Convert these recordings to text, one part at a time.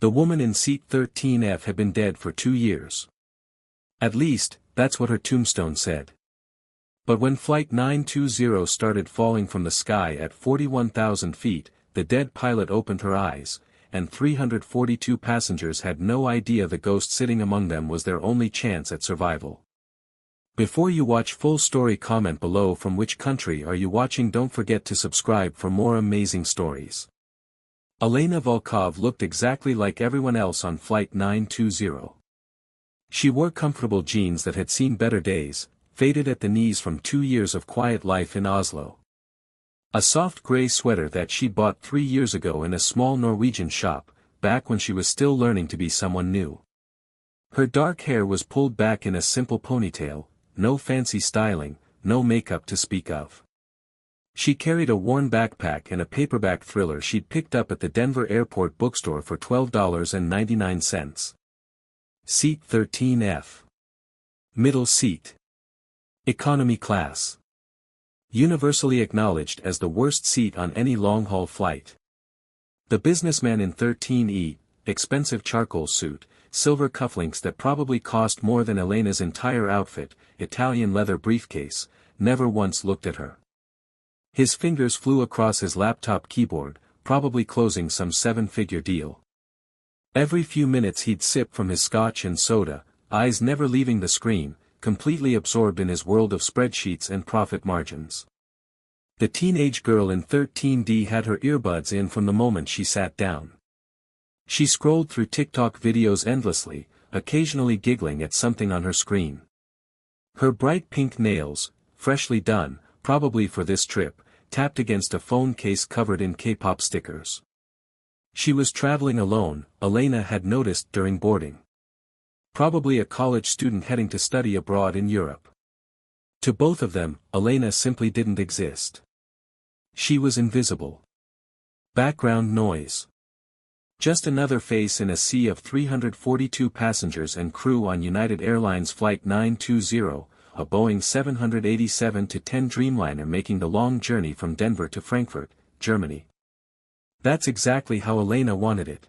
The woman in seat 13F had been dead for 2 years. At least, that's what her tombstone said. But when Flight 920 started falling from the sky at 41,000 feet, the dead pilot opened her eyes, and 342 passengers had no idea the ghost sitting among them was their only chance at survival. Before you watch full story, comment below from which country are you watching. Don't forget to subscribe for more amazing stories. Elena Vulov looked exactly like everyone else on Flight 920. She wore comfortable jeans that had seen better days, faded at the knees from 2 years of quiet life in Oslo. A soft gray sweater that she'd bought 3 years ago in a small Norwegian shop, back when she was still learning to be someone new. Her dark hair was pulled back in a simple ponytail, no fancy styling, no makeup to speak of. She carried a worn backpack and a paperback thriller she'd picked up at the Denver airport bookstore for $12.99. Seat 13F. Middle seat. Economy class. Universally acknowledged as the worst seat on any long-haul flight. The businessman in 13E, expensive charcoal suit, silver cufflinks that probably cost more than Elena's entire outfit, Italian leather briefcase, never once looked at her. His fingers flew across his laptop keyboard, probably closing some 7-figure deal. Every few minutes he'd sip from his scotch and soda, eyes never leaving the screen, completely absorbed in his world of spreadsheets and profit margins. The teenage girl in 13D had her earbuds in from the moment she sat down. She scrolled through TikTok videos endlessly, occasionally giggling at something on her screen. Her bright pink nails, freshly done, probably for this trip, tapped against a phone case covered in K-pop stickers. She was traveling alone, Elena had noticed during boarding. Probably a college student heading to study abroad in Europe. To both of them, Elena simply didn't exist. She was invisible. Background noise. Just another face in a sea of 342 passengers and crew on United Airlines Flight 920, a Boeing 787-10 Dreamliner making the long journey from Denver to Frankfurt, Germany. That's exactly how Elena wanted it.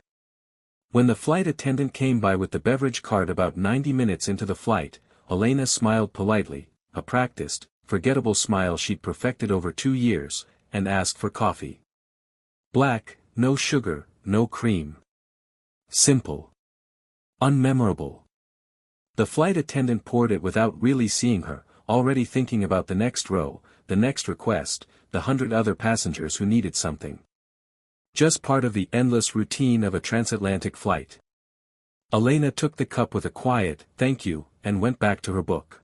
When the flight attendant came by with the beverage cart about 90 minutes into the flight, Elena smiled politely, a practiced, forgettable smile she'd perfected over 2 years, and asked for coffee. Black, no sugar, no cream. Simple. Unmemorable. The flight attendant poured it without really seeing her, already thinking about the next row, the next request, the 100 other passengers who needed something. Just part of the endless routine of a transatlantic flight. Elena took the cup with a quiet, "thank you," and went back to her book.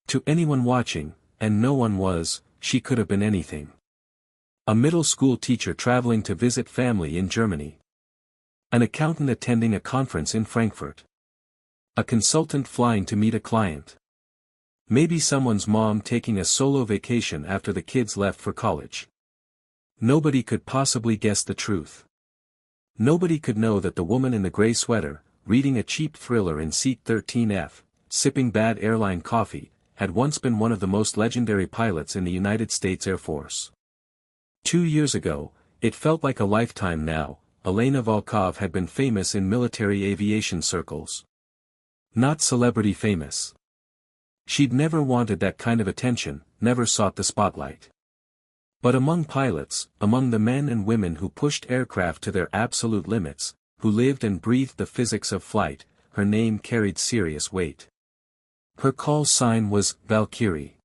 To anyone watching, and no one was, she could have been anything. A middle school teacher traveling to visit family in Germany. An accountant attending a conference in Frankfurt. A consultant flying to meet a client. Maybe someone's mom taking a solo vacation after the kids left for college. Nobody could possibly guess the truth. Nobody could know that the woman in the gray sweater, reading a cheap thriller in seat 13F, sipping bad airline coffee, had once been one of the most legendary pilots in the United States Air Force. 2 years ago, it felt like a lifetime now, Elena Vulov had been famous in military aviation circles. Not celebrity famous. She'd never wanted that kind of attention, never sought the spotlight. But among pilots, among the men and women who pushed aircraft to their absolute limits, who lived and breathed the physics of flight, her name carried serious weight. Her call sign was Valkyrie.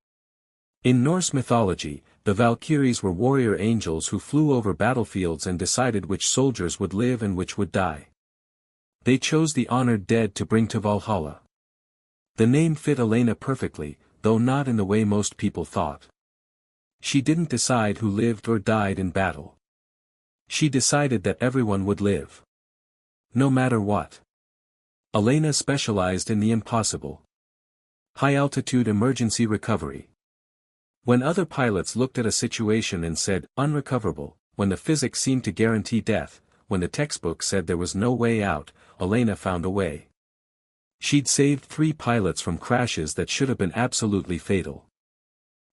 In Norse mythology, the Valkyries were warrior angels who flew over battlefields and decided which soldiers would live and which would die. They chose the honored dead to bring to Valhalla. The name fit Elena perfectly, though not in the way most people thought. She didn't decide who lived or died in battle. She decided that everyone would live. No matter what. Elena specialized in the impossible. High-altitude emergency recovery. When other pilots looked at a situation and said, unrecoverable, when the physics seemed to guarantee death, when the textbook said there was no way out, Elena found a way. She'd saved 3 pilots from crashes that should have been absolutely fatal.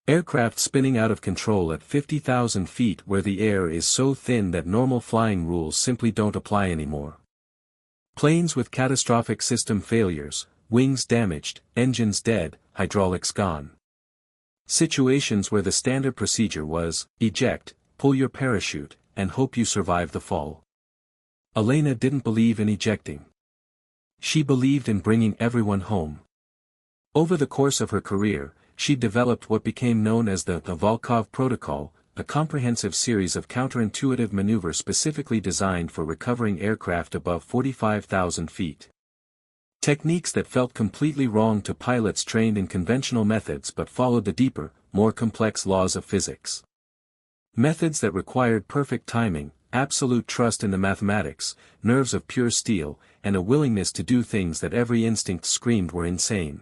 Aircraft spinning out of control at 50,000 feet where the air is so thin that normal flying rules simply don't apply anymore. Planes with catastrophic system failures, wings damaged, engines dead, hydraulics gone. Situations where the standard procedure was, eject, pull your parachute, and hope you survive the fall. Elena didn't believe in ejecting. She believed in bringing everyone home. Over the course of her career, she developed what became known as the Vulov Protocol, a comprehensive series of counterintuitive maneuvers specifically designed for recovering aircraft above 45,000 feet. Techniques that felt completely wrong to pilots trained in conventional methods but followed the deeper, more complex laws of physics. Methods that required perfect timing, absolute trust in the mathematics, nerves of pure steel, and a willingness to do things that every instinct screamed were insane.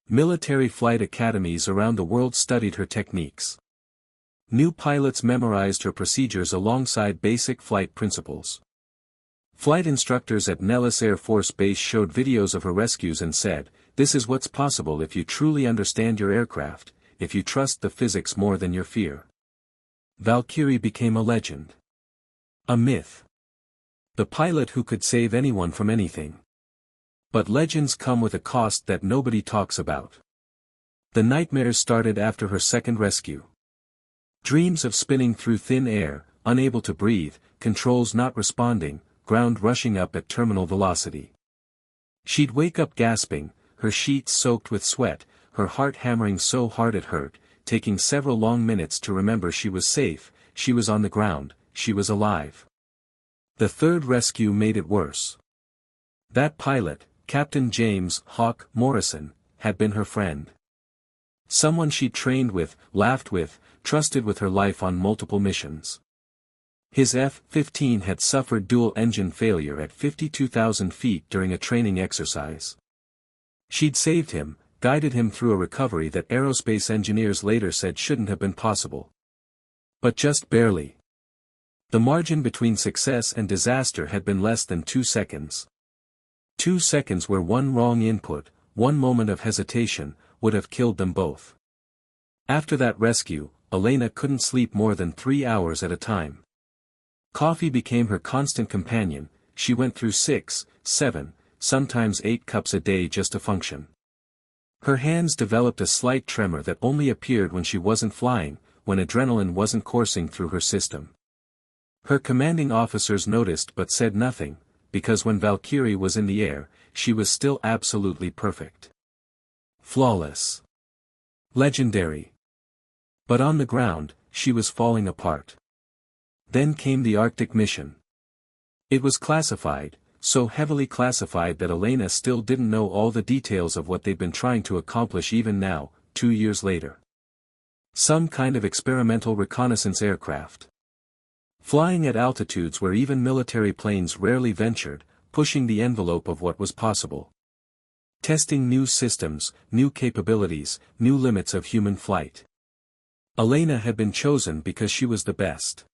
Military flight academies around the world studied her techniques. New pilots memorized her procedures alongside basic flight principles. Flight instructors at Nellis Air Force Base showed videos of her rescues and said, "This is what's possible if you truly understand your aircraft, if you trust the physics more than your fear." Valkyrie became a legend. A myth. The pilot who could save anyone from anything. But legends come with a cost that nobody talks about. The nightmares started after her second rescue. Dreams of spinning through thin air, unable to breathe, controls not responding, ground rushing up at terminal velocity. She'd wake up gasping, her sheets soaked with sweat, her heart hammering so hard it hurt, taking several long minutes to remember she was safe, she was on the ground, she was alive. The third rescue made it worse. That pilot, Captain James "Hawk" Morrison, had been her friend. Someone she'd trained with, laughed with, trusted with her life on multiple missions. His F-15 had suffered dual-engine failure at 52,000 feet during a training exercise. She'd saved him, guided him through a recovery that aerospace engineers later said shouldn't have been possible. But just barely. The margin between success and disaster had been less than 2 seconds. 2 seconds where one wrong input, one moment of hesitation, would have killed them both. After that rescue, Elena couldn't sleep more than 3 hours at a time. Coffee became her constant companion, she went through 6, 7, sometimes 8 cups a day just to function. Her hands developed a slight tremor that only appeared when she wasn't flying, when adrenaline wasn't coursing through her system. Her commanding officers noticed but said nothing, because when Valkyrie was in the air, she was still absolutely perfect. Flawless. Legendary. But on the ground, she was falling apart. Then came the Arctic mission. It was classified, so heavily classified that Elena still didn't know all the details of what they'd been trying to accomplish even now, 2 years later. Some kind of experimental reconnaissance aircraft. Flying at altitudes where even military planes rarely ventured, pushing the envelope of what was possible. Testing new systems, new capabilities, new limits of human flight. Elena had been chosen because she was the best.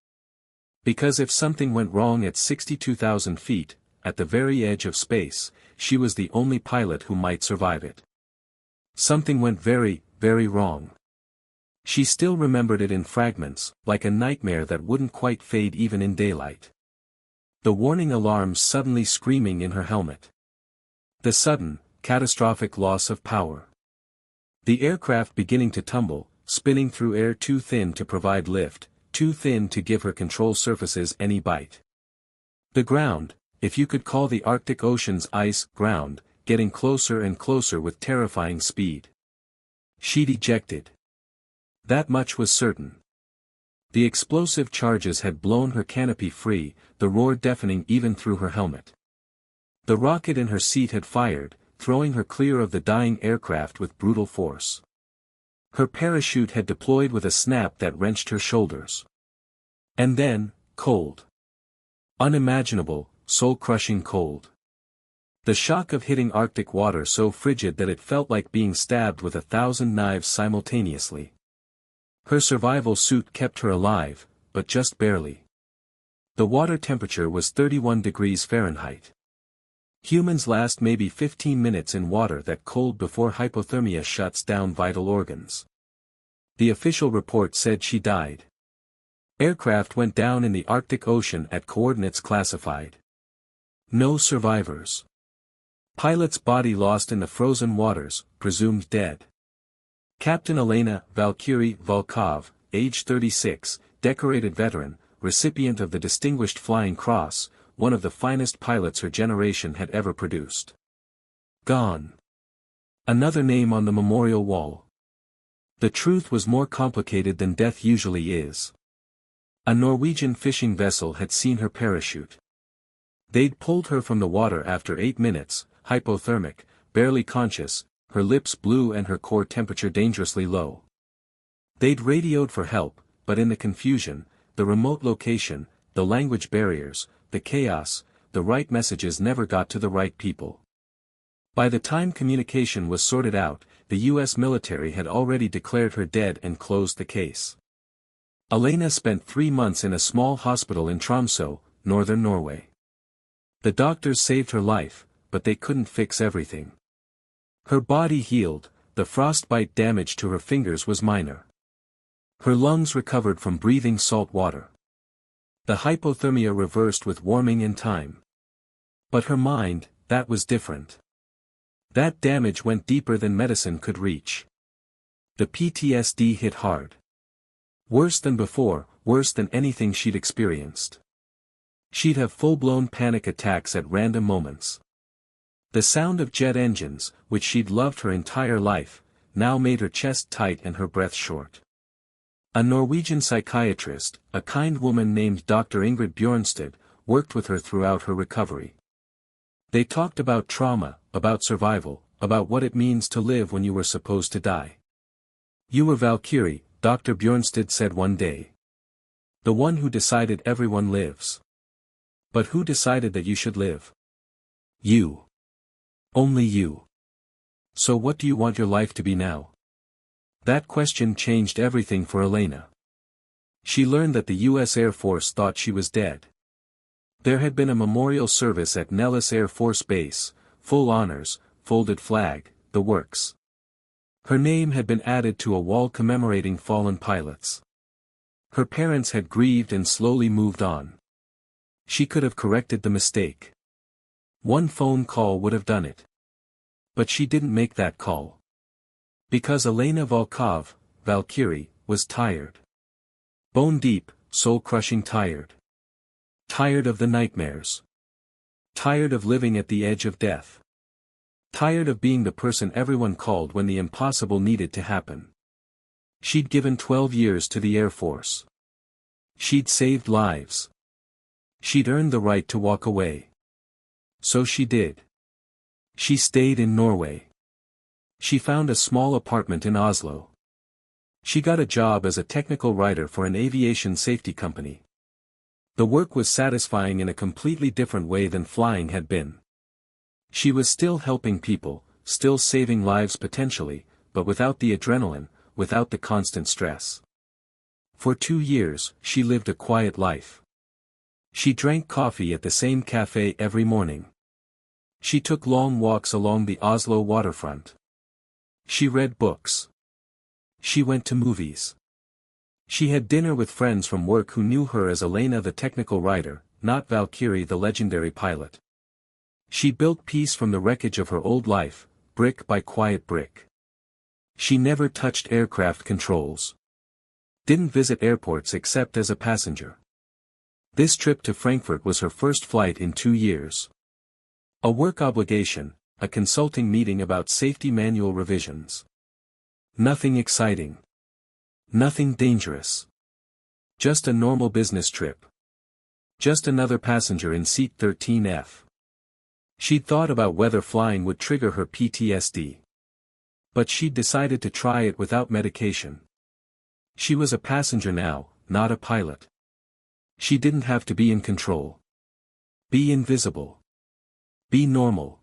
Because if something went wrong at 62,000 feet, at the very edge of space, she was the only pilot who might survive it. Something went very, very wrong. She still remembered it in fragments, like a nightmare that wouldn't quite fade even in daylight. The warning alarms suddenly screaming in her helmet. The sudden, catastrophic loss of power. The aircraft beginning to tumble, spinning through air too thin to provide lift, too thin to give her control surfaces any bite. The ground, if you could call the Arctic Ocean's ice ground, getting closer and closer with terrifying speed. She'd ejected. That much was certain. The explosive charges had blown her canopy free, the roar deafening even through her helmet. The rocket in her seat had fired, throwing her clear of the dying aircraft with brutal force. Her parachute had deployed with a snap that wrenched her shoulders. And then, cold. Unimaginable, soul-crushing cold. The shock of hitting Arctic water so frigid that it felt like being stabbed with 1,000 knives simultaneously. Her survival suit kept her alive, but just barely. The water temperature was 31 degrees Fahrenheit. Humans last maybe 15 minutes in water that cold before hypothermia shuts down vital organs. The official report said she died. Aircraft went down in the Arctic Ocean at coordinates classified. No survivors. Pilot's body lost in the frozen waters, presumed dead. Captain Elena Valkyrie Vulov, age 36, decorated veteran, recipient of the Distinguished Flying Cross, one of the finest pilots her generation had ever produced. Gone. Another name on the memorial wall. The truth was more complicated than death usually is. A Norwegian fishing vessel had seen her parachute. They'd pulled her from the water after 8 minutes, hypothermic, barely conscious, her lips blue and her core temperature dangerously low. They'd radioed for help, but in the confusion, the remote location, the language barriers, the chaos, the right messages never got to the right people. By the time communication was sorted out, the U.S. military had already declared her dead and closed the case. Elena spent 3 months in a small hospital in Tromsø, northern Norway. The doctors saved her life, but they couldn't fix everything. Her body healed, the frostbite damage to her fingers was minor. Her lungs recovered from breathing salt water. The hypothermia reversed with warming in time. But her mind, that was different. That damage went deeper than medicine could reach. The PTSD hit hard. Worse than before, worse than anything she'd experienced. She'd have full-blown panic attacks at random moments. The sound of jet engines, which she'd loved her entire life, now made her chest tight and her breath short. A Norwegian psychiatrist, a kind woman named Dr. Ingrid Bjornstad, worked with her throughout her recovery. They talked about trauma, about survival, about what it means to live when you were supposed to die. "You were Valkyrie," Dr. Bjornstad said one day. "The one who decided everyone lives. But who decided that you should live? You. Only you. So what do you want your life to be now?" That question changed everything for Elena. She learned that the U.S. Air Force thought she was dead. There had been a memorial service at Nellis Air Force Base, full honors, folded flag, the works. Her name had been added to a wall commemorating fallen pilots. Her parents had grieved and slowly moved on. She could have corrected the mistake. One phone call would have done it. But she didn't make that call. Because Elena Vulov, Valkyrie, was tired. Bone deep, soul-crushing tired. Tired of the nightmares. Tired of living at the edge of death. Tired of being the person everyone called when the impossible needed to happen. She'd given 12 years to the Air Force. She'd saved lives. She'd earned the right to walk away. So she did. She stayed in Norway. She found a small apartment in Oslo. She got a job as a technical writer for an aviation safety company. The work was satisfying in a completely different way than flying had been. She was still helping people, still saving lives potentially, but without the adrenaline, without the constant stress. For 2 years, she lived a quiet life. She drank coffee at the same cafe every morning. She took long walks along the Oslo waterfront. She read books. She went to movies. She had dinner with friends from work who knew her as Elena the technical writer, not Valkyrie the legendary pilot. She built peace from the wreckage of her old life, brick by quiet brick. She never touched aircraft controls. Didn't visit airports except as a passenger. This trip to Frankfurt was her first flight in 2 years. A work obligation, a consulting meeting about safety manual revisions. Nothing exciting. Nothing dangerous. Just a normal business trip. Just another passenger in seat 13F. She'd thought about whether flying would trigger her PTSD. But she'd decided to try it without medication. She was a passenger now, not a pilot. She didn't have to be in control. Be invisible. Be normal.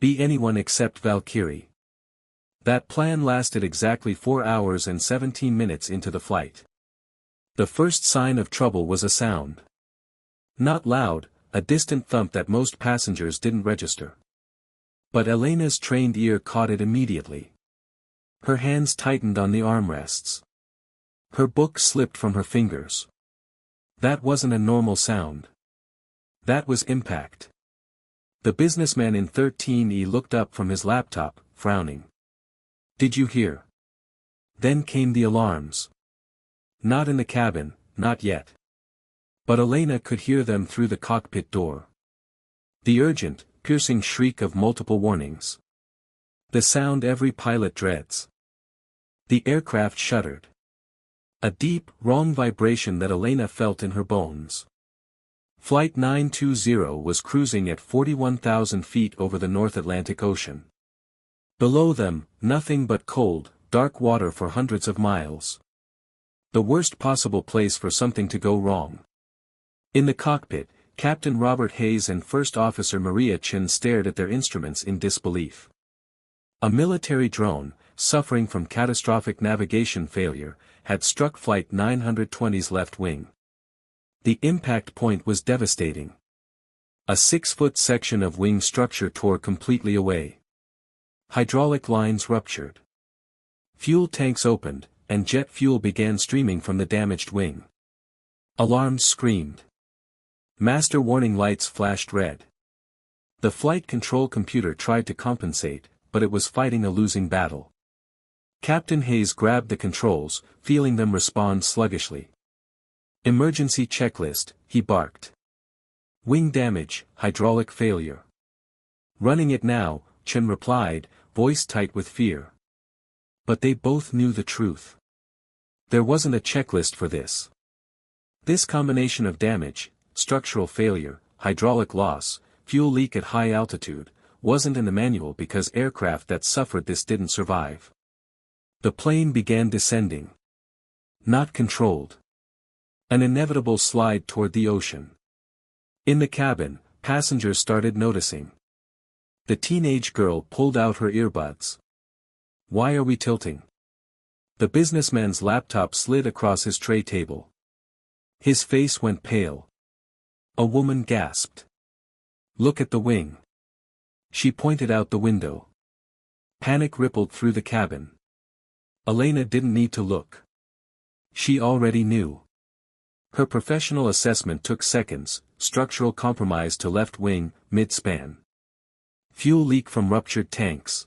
Be anyone except Valkyrie. That plan lasted exactly 4 hours and 17 minutes into the flight. The first sign of trouble was a sound. Not loud, a distant thump that most passengers didn't register. But Elena's trained ear caught it immediately. Her hands tightened on the armrests. Her book slipped from her fingers. That wasn't a normal sound. That was impact. The businessman in 13E looked up from his laptop, frowning. Did you hear? Then came the alarms. Not in the cabin, not yet. But Elena could hear them through the cockpit door. The urgent, piercing shriek of multiple warnings. The sound every pilot dreads. The aircraft shuddered. A deep, wrong vibration that Elena felt in her bones. Flight 920 was cruising at 41,000 feet over the North Atlantic Ocean. Below them, nothing but cold, dark water for hundreds of miles. The worst possible place for something to go wrong. In the cockpit, Captain Robert Hayes and First Officer Maria Chin stared at their instruments in disbelief. A military drone, suffering from catastrophic navigation failure, had struck Flight 920's left wing. The impact point was devastating. A 6-foot section of wing structure tore completely away. Hydraulic lines ruptured. Fuel tanks opened, and jet fuel began streaming from the damaged wing. Alarms screamed. Master warning lights flashed red. The flight control computer tried to compensate, but it was fighting a losing battle. Captain Hayes grabbed the controls, feeling them respond sluggishly. Emergency checklist, he barked. Wing damage, hydraulic failure. Running it now, Chen replied, voice tight with fear. But they both knew the truth. There wasn't a checklist for this. This combination of damage, structural failure, hydraulic loss, fuel leak at high altitude, wasn't in the manual because aircraft that suffered this didn't survive. The plane began descending. Not controlled. An inevitable slide toward the ocean. In the cabin, passengers started noticing. The teenage girl pulled out her earbuds. Why are we tilting? The businessman's laptop slid across his tray table. His face went pale. A woman gasped. Look at the wing. She pointed out the window. Panic rippled through the cabin. Elena didn't need to look. She already knew. Her professional assessment took seconds, structural compromise to left wing, mid-span. Fuel leak from ruptured tanks.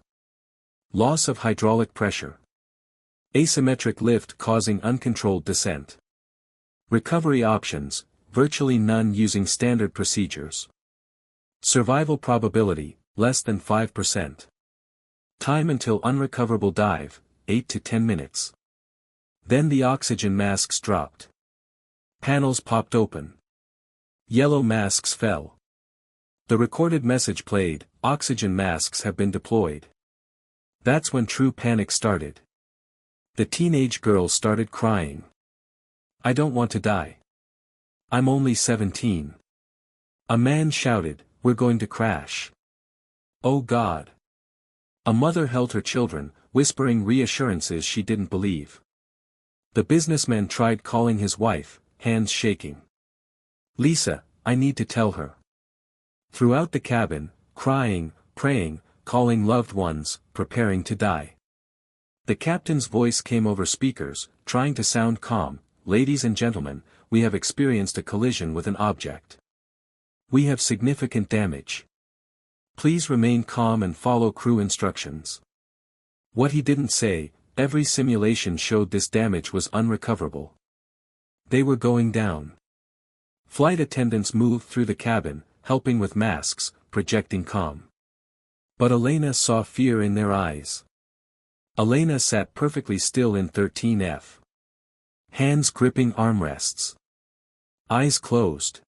Loss of hydraulic pressure. Asymmetric lift causing uncontrolled descent. Recovery options, virtually none using standard procedures. Survival probability, less than 5%. Time until unrecoverable dive, 8 to 10 minutes. Then the oxygen masks dropped. Panels popped open. Yellow masks fell. The recorded message played, oxygen masks have been deployed. That's when true panic started. The teenage girl started crying. I don't want to die. I'm only 17. A man shouted, we're going to crash. Oh God. A mother held her children, whispering reassurances she didn't believe. The businessman tried calling his wife, hands shaking. Lisa, I need to tell her. Throughout the cabin, crying, praying, calling loved ones, preparing to die. The captain's voice came over speakers, trying to sound calm. Ladies and gentlemen, we have experienced a collision with an object. We have significant damage. Please remain calm and follow crew instructions. What he didn't say, every simulation showed this damage was unrecoverable. They were going down. Flight attendants moved through the cabin, helping with masks, projecting calm. But Elena saw fear in their eyes. Elena sat perfectly still in 13F. Hands gripping armrests. Eyes closed.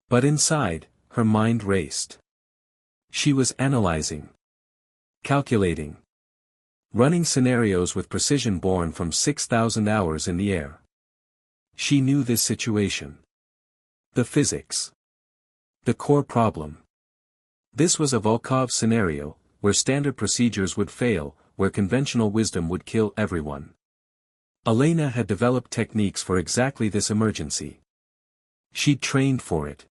But inside, her mind raced. She was analyzing. Calculating. Running scenarios with precision born from 6,000 hours in the air. She knew this situation. The physics. The core problem. This was a Volkov scenario, where standard procedures would fail, where conventional wisdom would kill everyone. Elena had developed techniques for exactly this emergency. She'd trained for it.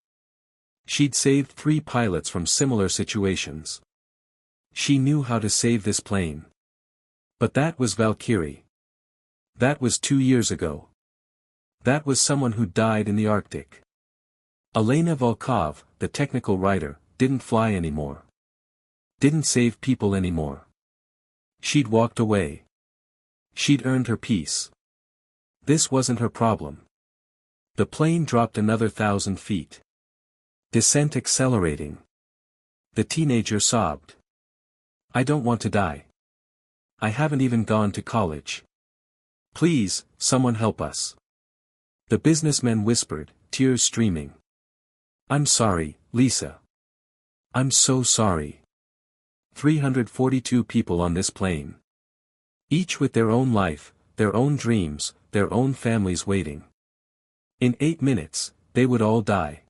She'd saved 3 pilots from similar situations. She knew how to save this plane. But that was Valkyrie. That was 2 years ago. That was someone who died in the Arctic. Elena Volkov, the technical writer, didn't fly anymore. Didn't save people anymore. She'd walked away. She'd earned her peace. This wasn't her problem. The plane dropped another 1,000 feet. Descent accelerating. The teenager sobbed. I don't want to die. I haven't even gone to college. Please, someone help us. The businessman whispered, tears streaming. I'm sorry, Lisa. I'm so sorry. 342 people on this plane. Each with their own life, their own dreams, their own families waiting. In 8 minutes, they would all die.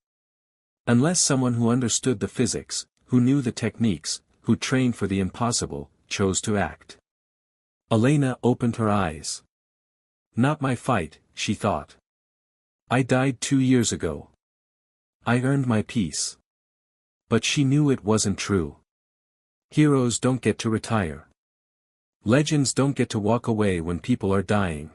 Unless someone who understood the physics, who knew the techniques, who trained for the impossible, chose to act. Elena opened her eyes. Not my fight, she thought. I died 2 years ago. I earned my peace. But she knew it wasn't true. Heroes don't get to retire. Legends don't get to walk away when people are dying.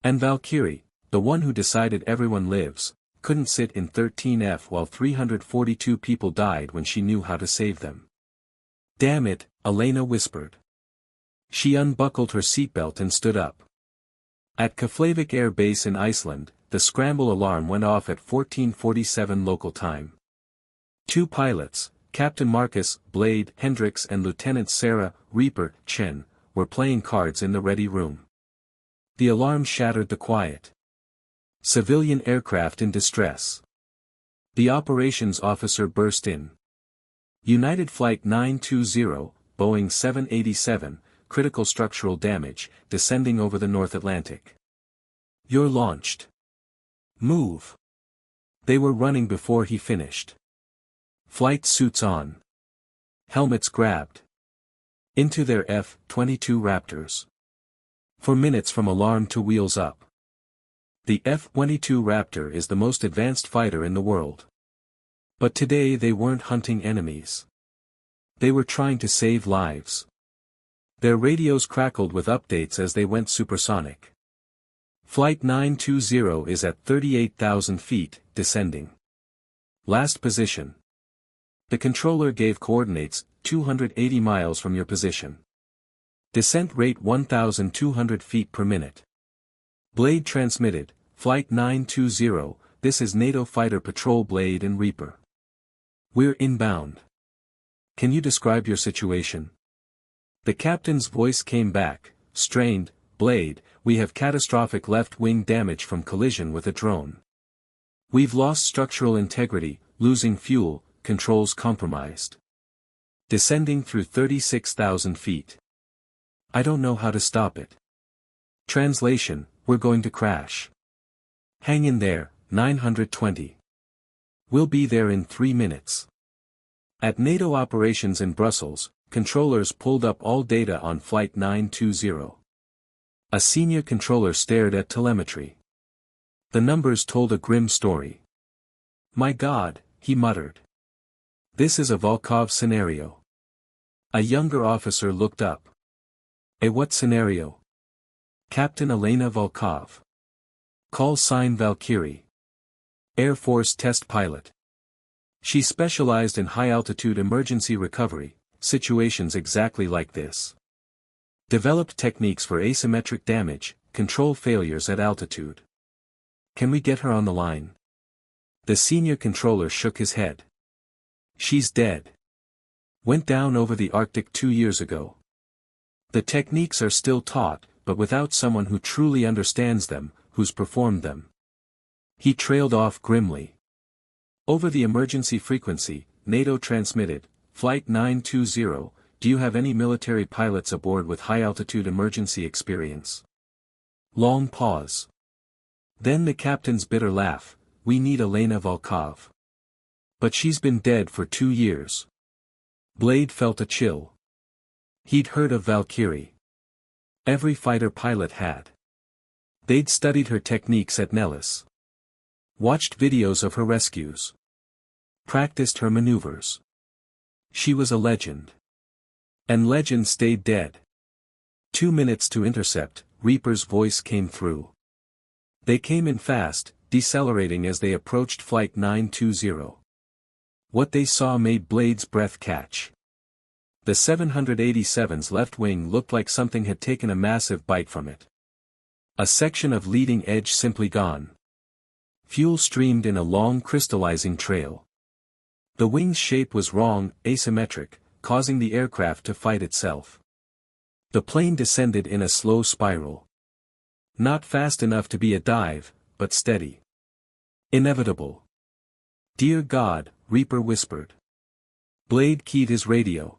And Valkyrie, the one who decided everyone lives, couldn't sit in 13F while 342 people died when she knew how to save them. Damn it, Elena whispered. She unbuckled her seatbelt and stood up. At Keflavik Air Base in Iceland, the scramble alarm went off at 14:47 local time. 2 pilots, Captain Marcus, Blade, Hendricks and Lieutenant Sarah, Reaper, Chen, were playing cards in the ready room. The alarm shattered the quiet. Civilian aircraft in distress. The operations officer burst in. United Flight 920, Boeing 787, critical structural damage, descending over the North Atlantic. You're launched. Move. They were running before he finished. Flight suits on. Helmets grabbed. Into their F-22 Raptors. For minutes from alarm to wheels up. The F-22 Raptor is the most advanced fighter in the world. But today they weren't hunting enemies. They were trying to save lives. Their radios crackled with updates as they went supersonic. Flight 920 is at 38,000 feet, descending. Last position. The controller gave coordinates, 280 miles from your position. Descent rate 1,200 feet per minute. Blade transmitted, Flight 920, this is NATO Fighter Patrol Blade and Reaper. We're inbound. Can you describe your situation? The captain's voice came back, strained, Blade, we have catastrophic left-wing damage from collision with a drone. We've lost structural integrity, losing fuel, controls compromised. Descending through 36,000 feet. I don't know how to stop it. Translation, we're going to crash. Hang in there, 920. We'll be there in 3 minutes. At NATO operations in Brussels, controllers pulled up all data on Flight 920. A senior controller stared at telemetry. The numbers told a grim story. My God, he muttered. This is a Volkov scenario. A younger officer looked up. A what scenario? Captain Elena Volkov. Call sign Valkyrie. Air Force test pilot. She specialized in high-altitude emergency recovery, situations exactly like this. Developed techniques for asymmetric damage, control failures at altitude. Can we get her on the line? The senior controller shook his head. She's dead. Went down over the Arctic 2 years ago. The techniques are still taught, but without someone who truly understands them, who's performed them. He trailed off grimly. Over the emergency frequency, NATO transmitted, Flight 920, do you have any military pilots aboard with high-altitude emergency experience? Long pause. Then the captain's bitter laugh, we need Elena Volkov. But she's been dead for 2 years. Blade felt a chill. He'd heard of Valkyrie. Every fighter pilot had. They'd studied her techniques at Nellis. Watched videos of her rescues. Practiced her maneuvers. She was a legend. And legends stayed dead. 2 minutes to intercept, Reaper's voice came through. They came in fast, decelerating as they approached Flight 920. What they saw made Blade's breath catch. The 787's left wing looked like something had taken a massive bite from it. A section of leading edge simply gone. Fuel streamed in a long crystallizing trail. The wing's shape was wrong, asymmetric, causing the aircraft to fight itself. The plane descended in a slow spiral. Not fast enough to be a dive, but steady. Inevitable. "Dear God," Reaper whispered. Blade keyed his radio.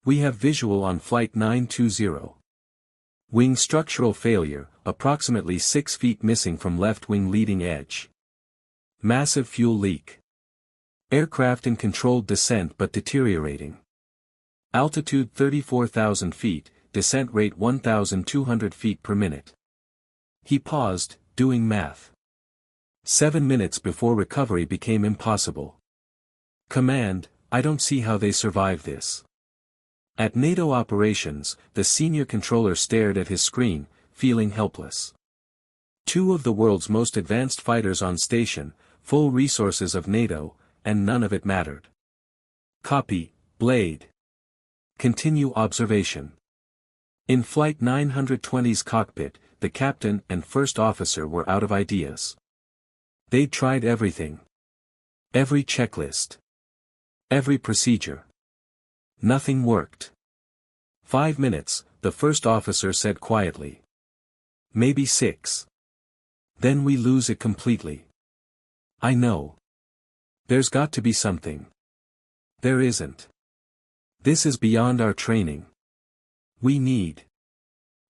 "We have visual on Flight 920. Wing structural failure, approximately 6 feet missing from left wing leading edge. Massive fuel leak. Aircraft in controlled descent but deteriorating. Altitude 34,000 feet, descent rate 1,200 feet per minute." He paused, doing math. 7 minutes before recovery became impossible. "Command, I don't see how they survive this." At NATO operations, the senior controller stared at his screen, feeling helpless. Two of the world's most advanced fighters on station, full resources of NATO, and none of it mattered. "Copy, Blade. Continue observation." In Flight 920's cockpit, the captain and first officer were out of ideas. They'd tried everything. Every checklist. Every procedure. Nothing worked. 5 minutes, the first officer said quietly. "Maybe 6. Then we lose it completely." "I know. There's got to be something." "There isn't. This is beyond our training. We need."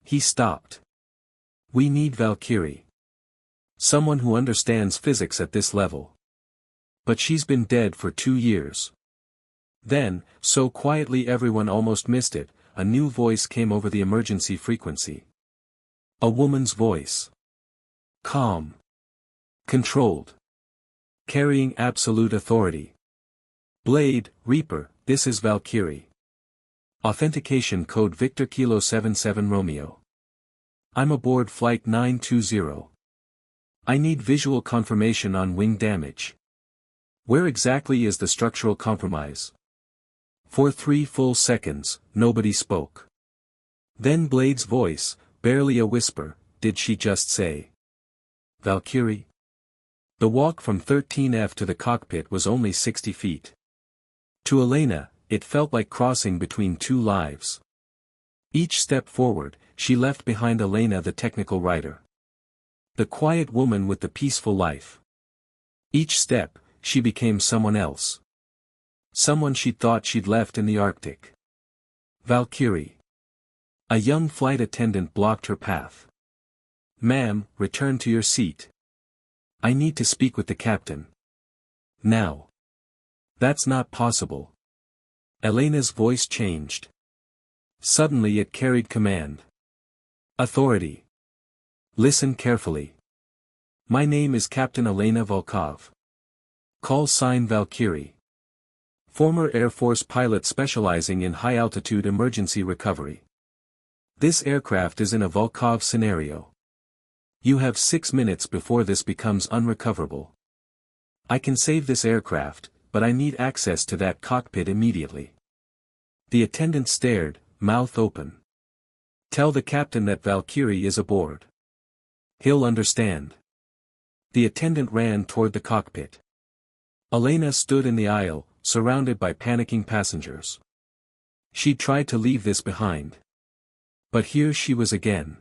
He stopped. "We need Valkyrie. Someone who understands physics at this level. But she's been dead for 2 years." Then, so quietly everyone almost missed it, a new voice came over the emergency frequency. A woman's voice. Calm. Controlled. Carrying absolute authority. "Blade, Reaper, this is Valkyrie. Authentication code Victor Kilo 77 Romeo. I'm aboard Flight 920. I need visual confirmation on wing damage. Where exactly is the structural compromise?" For 3 full seconds, nobody spoke. Then Blade's voice, barely a whisper, "Did she just say Valkyrie?" The walk from 13F to the cockpit was only 60 feet. To Elena, it felt like crossing between 2 lives. Each step forward, she left behind Elena the technical writer. The quiet woman with the peaceful life. Each step, she became someone else. Someone she thought she'd left in the Arctic. Valkyrie. A young flight attendant blocked her path. "Ma'am, return to your seat. I need to speak with the captain. Now." "That's not possible." Elena's voice changed. Suddenly it carried command. Authority. "Listen carefully. My name is Captain Elena Vulov. Call sign Valkyrie. Former Air Force pilot specializing in high-altitude emergency recovery. This aircraft is in a Volkov scenario. You have 6 minutes before this becomes unrecoverable. I can save this aircraft, but I need access to that cockpit immediately." The attendant stared, mouth open. "Tell the captain that Valkyrie is aboard. He'll understand." The attendant ran toward the cockpit. Elena stood in the aisle, surrounded by panicking passengers. She tried to leave this behind. But here she was again.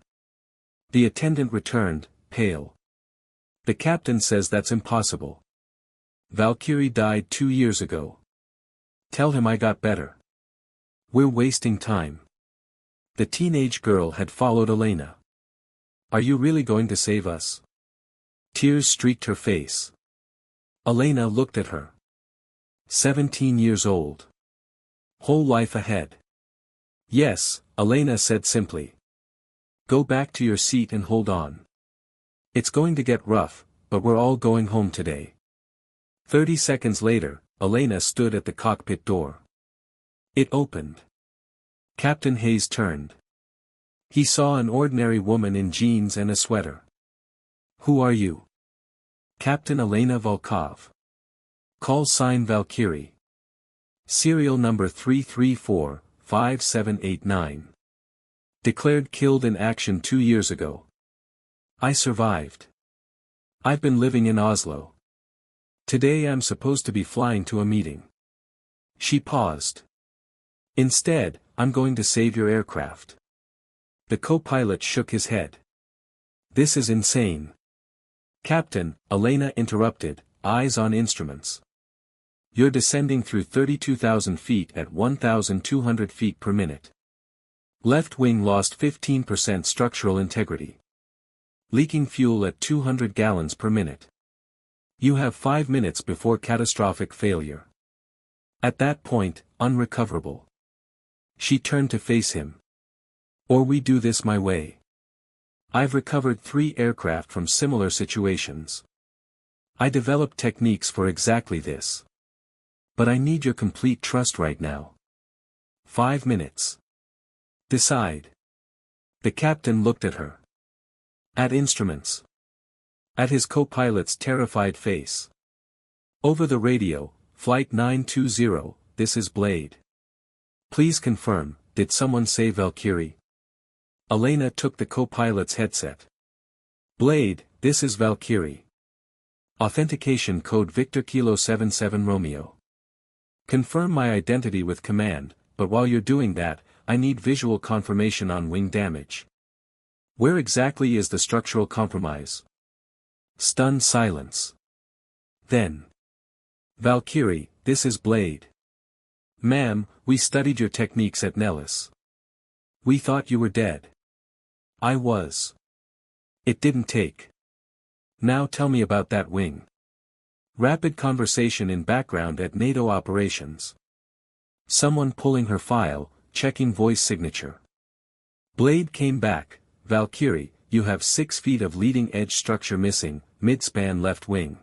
The attendant returned, pale. "The captain says that's impossible. Valkyrie died 2 years ago. Tell him I got better. We're wasting time." The teenage girl had followed Elena. "Are you really going to save us?" Tears streaked her face. Elena looked at her. 17 years old. Whole life ahead. "Yes," Elena said simply. "Go back to your seat and hold on. It's going to get rough, but we're all going home today." 30 seconds later, Elena stood at the cockpit door. It opened. Captain Hayes turned. He saw an ordinary woman in jeans and a sweater. "Who are you?" "Captain Elena Vulov. Call sign Valkyrie. Serial number 3345789. Declared killed in action 2 years ago. I survived. I've been living in Oslo. Today I'm supposed to be flying to a meeting. She paused. Instead, I'm going to save your aircraft. The co-pilot shook his head. This is insane. Captain, Elena interrupted, eyes on instruments. You're descending through 32,000 feet at 1,200 feet per minute. Left wing lost 15% structural integrity. Leaking fuel at 200 gallons per minute. You have 5 minutes before catastrophic failure. At that point, unrecoverable. She turned to face him. Or we do this my way. I've recovered 3 aircraft from similar situations. I developed techniques for exactly this. But I need your complete trust right now. 5 minutes. Decide. The captain looked at her. At instruments. At his co-pilot's terrified face. Over the radio, Flight 920, this is Blade. Please confirm, did someone say Valkyrie? Elena took the co-pilot's headset. Blade, this is Valkyrie. Authentication code Victor Kilo 77 Romeo. Confirm my identity with command, but while you're doing that, I need visual confirmation on wing damage. Where exactly is the structural compromise? Stunned silence. Then. Valkyrie, this is Blade. Ma'am, we studied your techniques at Nellis. We thought you were dead. I was. It didn't take. Now tell me about that wing. Rapid conversation in background at NATO operations. Someone pulling her file, checking voice signature. Blade came back, Valkyrie, you have 6 feet of leading edge structure missing, mid-span left wing.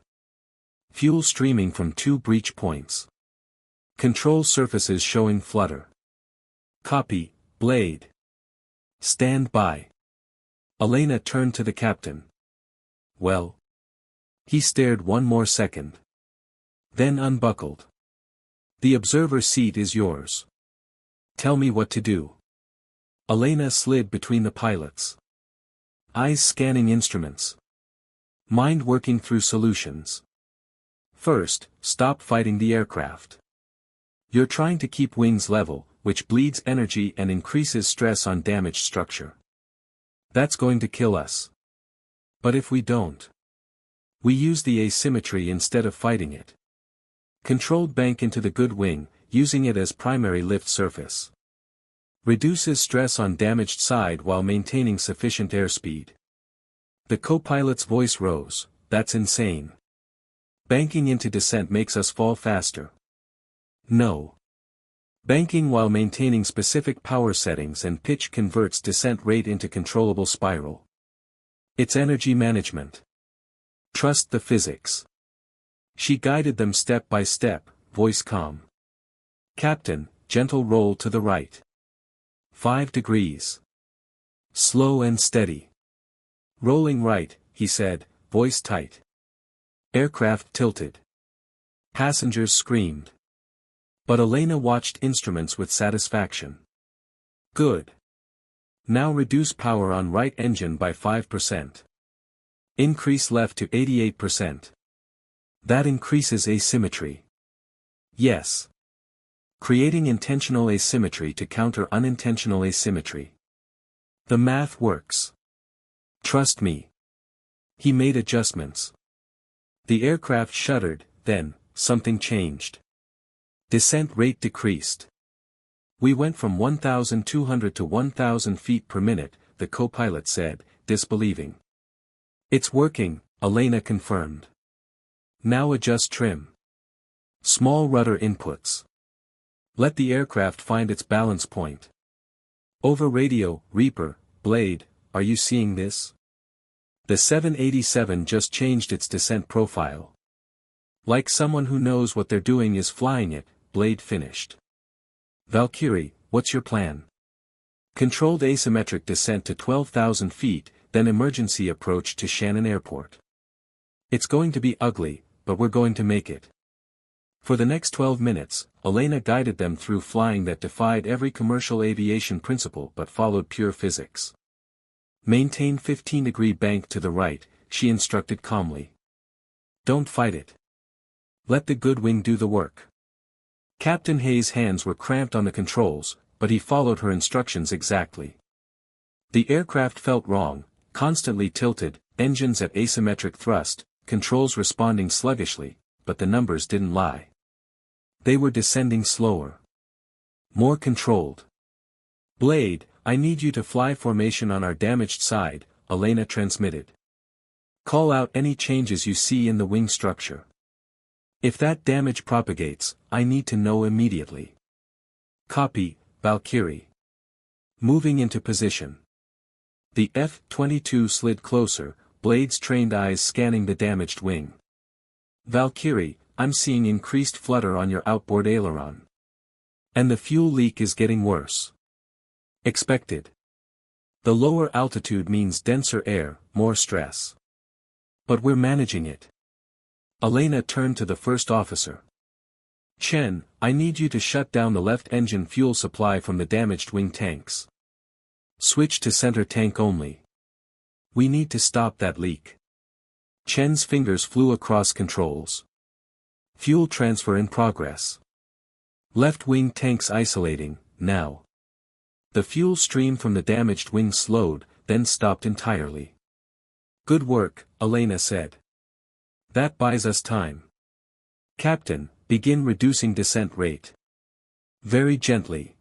Fuel streaming from 2 breach points. Control surfaces showing flutter. Copy, Blade. Stand by. Elena turned to the captain. Well? He stared 1 more second. Then unbuckled. The observer seat is yours. Tell me what to do. Elena slid between the pilots. Eyes scanning instruments. Mind working through solutions. First, stop fighting the aircraft. You're trying to keep wings level, which bleeds energy and increases stress on damaged structure. That's going to kill us. But if we don't, we use the asymmetry instead of fighting it. Controlled bank into the good wing, using it as primary lift surface. Reduces stress on damaged side while maintaining sufficient airspeed. The co-pilot's voice rose, that's insane. Banking into descent makes us fall faster. No. Banking while maintaining specific power settings and pitch converts descent rate into controllable spiral. It's energy management. Trust the physics. She guided them step by step, voice calm. Captain, gentle roll to the right. 5 degrees. Slow and steady. Rolling right, he said, voice tight. Aircraft tilted. Passengers screamed. But Elena watched instruments with satisfaction. Good. Now reduce power on right engine by 5%. Increase left to 88%. That increases asymmetry. Yes. Creating intentional asymmetry to counter unintentional asymmetry. The math works. Trust me. He made adjustments. The aircraft shuddered, then, something changed. Descent rate decreased. We went from 1,200 to 1,000 feet per minute, the co-pilot said, disbelieving. It's working, Elena confirmed. Now adjust trim. Small rudder inputs. Let the aircraft find its balance point. Over radio, Reaper, Blade, are you seeing this? The 787 just changed its descent profile. Like someone who knows what they're doing is flying it, Blade finished. Valkyrie, what's your plan? Controlled asymmetric descent to 12,000 feet, then emergency approach to Shannon Airport. It's going to be ugly, but we're going to make it. For the next 12 minutes, Elena guided them through flying that defied every commercial aviation principle but followed pure physics. Maintain 15-degree bank to the right, she instructed calmly. Don't fight it. Let the good wing do the work. Captain Hayes' hands were cramped on the controls, but he followed her instructions exactly. The aircraft felt wrong, constantly tilted, engines at asymmetric thrust, controls responding sluggishly, but the numbers didn't lie. They were descending slower. More controlled. Blade, I need you to fly formation on our damaged side, Elena transmitted. Call out any changes you see in the wing structure. If that damage propagates, I need to know immediately. Copy, Valkyrie. Moving into position. The F-22 slid closer, Blade's trained eyes scanning the damaged wing. Valkyrie, I'm seeing increased flutter on your outboard aileron. And the fuel leak is getting worse. Expected. The lower altitude means denser air, more stress. But we're managing it. Elena turned to the first officer. Chen, I need you to shut down the left engine fuel supply from the damaged wing tanks. Switch to center tank only. We need to stop that leak. Chen's fingers flew across controls. Fuel transfer in progress. Left wing tanks isolating, now. The fuel stream from the damaged wing slowed, then stopped entirely. Good work, Elena said. That buys us time. Captain, begin reducing descent rate. Very gently.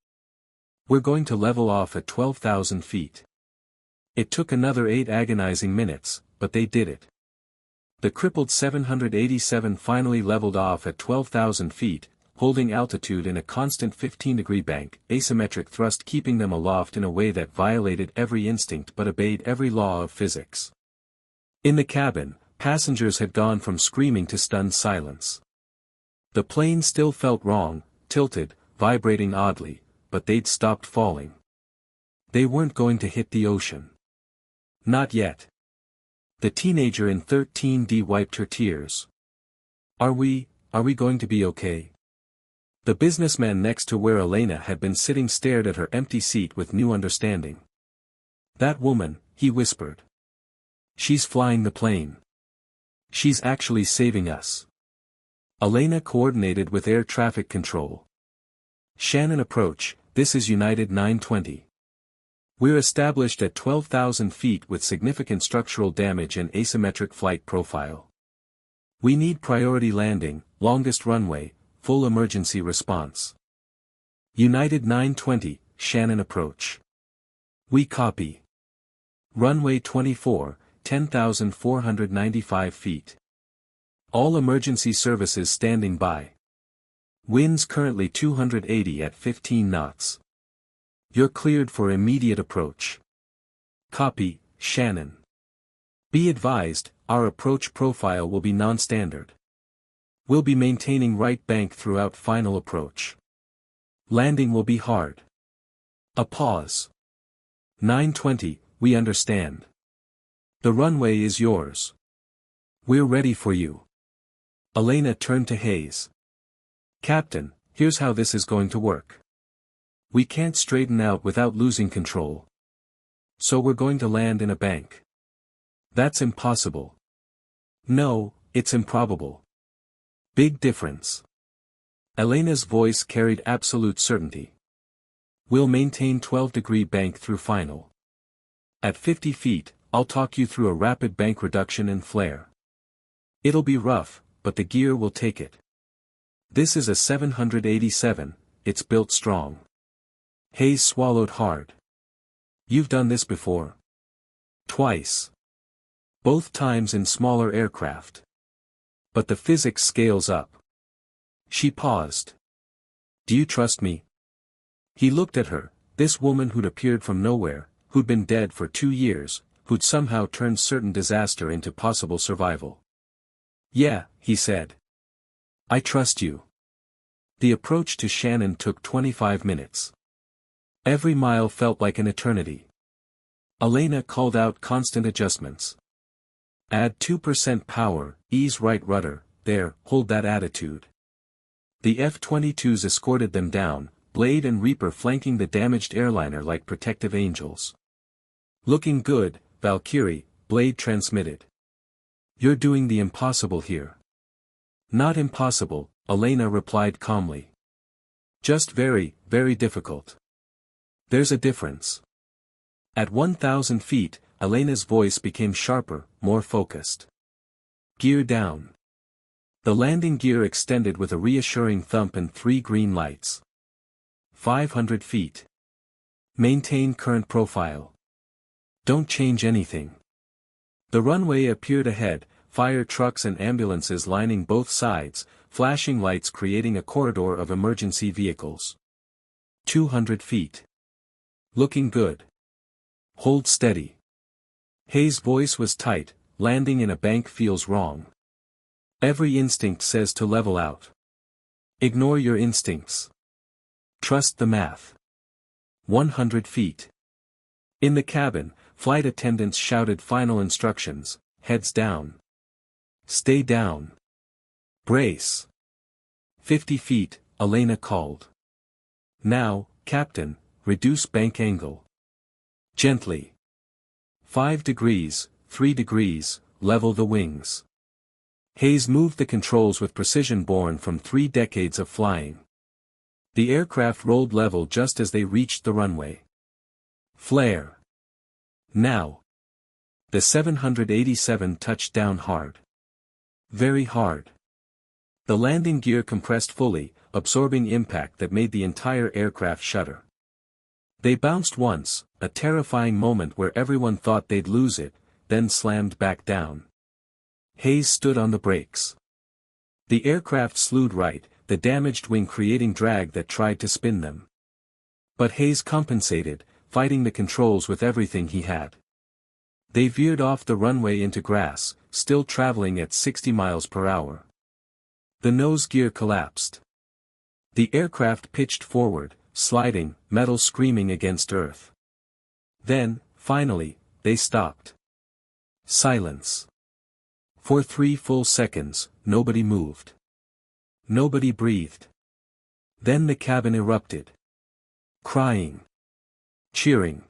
We're going to level off at 12,000 feet. It took another 8 agonizing minutes, but they did it. The crippled 787 finally leveled off at 12,000 feet, holding altitude in a constant 15-degree bank, asymmetric thrust keeping them aloft in a way that violated every instinct but obeyed every law of physics. In the cabin, passengers had gone from screaming to stunned silence. The plane still felt wrong, tilted, vibrating oddly, but they'd stopped falling. They weren't going to hit the ocean. Not yet. The teenager in 13D wiped her tears. Are we going to be okay? The businessman next to where Elena had been sitting stared at her empty seat with new understanding. That woman, he whispered. She's flying the plane. She's actually saving us. Elena coordinated with air traffic control. Shannon approach, this is United 920. We're established at 12,000 feet with significant structural damage and asymmetric flight profile. We need priority landing, longest runway, full emergency response. United 920, Shannon approach. We copy. Runway 24, 10,495 feet. All emergency services standing by. Winds currently 280 at 15 knots. You're cleared for immediate approach. Copy, Shannon. Be advised, our approach profile will be non-standard. We'll be maintaining right bank throughout final approach. Landing will be hard. A pause. 920, we understand. The runway is yours. We're ready for you. Elena turned to Hayes. Captain, here's how this is going to work. We can't straighten out without losing control. So we're going to land in a bank. That's impossible. No, it's improbable. Big difference. Elena's voice carried absolute certainty. We'll maintain 12-degree bank through final. At 50 feet, I'll talk you through a rapid bank reduction and flare. It'll be rough, but the gear will take it. This is a 787, it's built strong. Hayes swallowed hard. You've done this before. Twice. Both times in smaller aircraft. But the physics scales up. She paused. Do you trust me? He looked at her, this woman who'd appeared from nowhere, who'd been dead for 2 years, who'd somehow turned certain disaster into possible survival. Yeah, he said. I trust you. The approach to Shannon took 25 minutes. Every mile felt like an eternity. Elena called out constant adjustments. Add 2% power, ease right rudder, there, hold that attitude. The F-22s escorted them down, Blade and Reaper flanking the damaged airliner like protective angels. "Looking good, Valkyrie," Blade transmitted. "You're doing the impossible here." "Not impossible," Elena replied calmly. "Just very, very difficult. There's a difference." At 1,000 feet, Elena's voice became sharper, more focused. "Gear down." The landing gear extended with a reassuring thump and 3 green lights. 500 feet. Maintain current profile. Don't change anything. The runway appeared ahead, fire trucks and ambulances lining both sides, flashing lights creating a corridor of emergency vehicles. 200 feet. Looking good. Hold steady. Hayes' voice was tight, landing in a bank feels wrong. Every instinct says to level out. Ignore your instincts. Trust the math. 100 feet. In the cabin, flight attendants shouted final instructions, heads down. Stay down. Brace. 50 feet, Elena called. Now, Captain, reduce bank angle. Gently. 5 degrees, 3 degrees, level the wings. Hayes moved the controls with precision born from 3 decades of flying. The aircraft rolled level just as they reached the runway. Flare. Now. The 787 touched down hard. Very hard. The landing gear compressed fully, absorbing impact that made the entire aircraft shudder. They bounced once, a terrifying moment where everyone thought they'd lose it, then slammed back down. Hayes stood on the brakes. The aircraft slewed right, the damaged wing creating drag that tried to spin them. But Hayes compensated, fighting the controls with everything he had. They veered off the runway into grass, still traveling at 60 miles per hour. The nose gear collapsed. The aircraft pitched forward, sliding, metal screaming against earth. Then, finally, they stopped. Silence. For 3 full seconds, nobody moved. Nobody breathed. Then the cabin erupted. Crying. Cheering.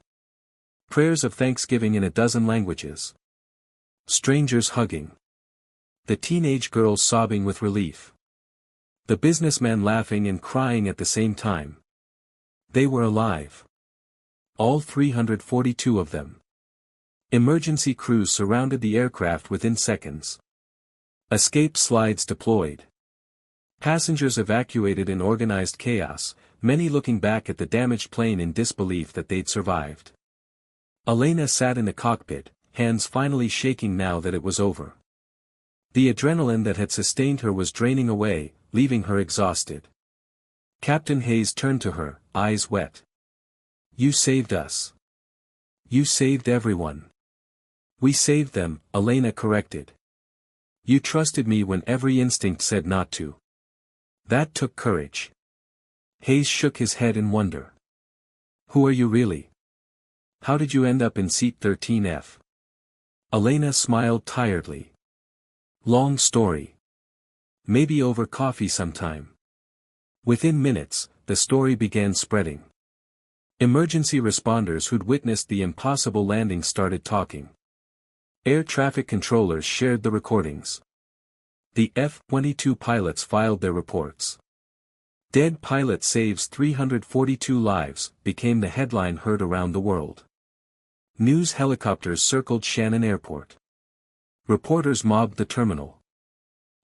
Prayers of thanksgiving in a dozen languages. Strangers hugging. The teenage girls sobbing with relief. The businessmen laughing and crying at the same time. They were alive. All 342 of them. Emergency crews surrounded the aircraft within seconds. Escape slides deployed. Passengers evacuated in organized chaos, many looking back at the damaged plane in disbelief that they'd survived. Elena sat in the cockpit, hands finally shaking now that it was over. The adrenaline that had sustained her was draining away, leaving her exhausted. Captain Hayes turned to her, eyes wet. "You saved us. You saved everyone." "We saved them," Elena corrected. "You trusted me when every instinct said not to. That took courage." Hayes shook his head in wonder. "Who are you really? How did you end up in seat 13F? Elena smiled tiredly. "Long story. Maybe over coffee sometime." Within minutes, the story began spreading. Emergency responders who'd witnessed the impossible landing started talking. Air traffic controllers shared the recordings. The F-22 pilots filed their reports. "Dead pilot saves 342 lives," became the headline heard around the world. News helicopters circled Shannon Airport. Reporters mobbed the terminal.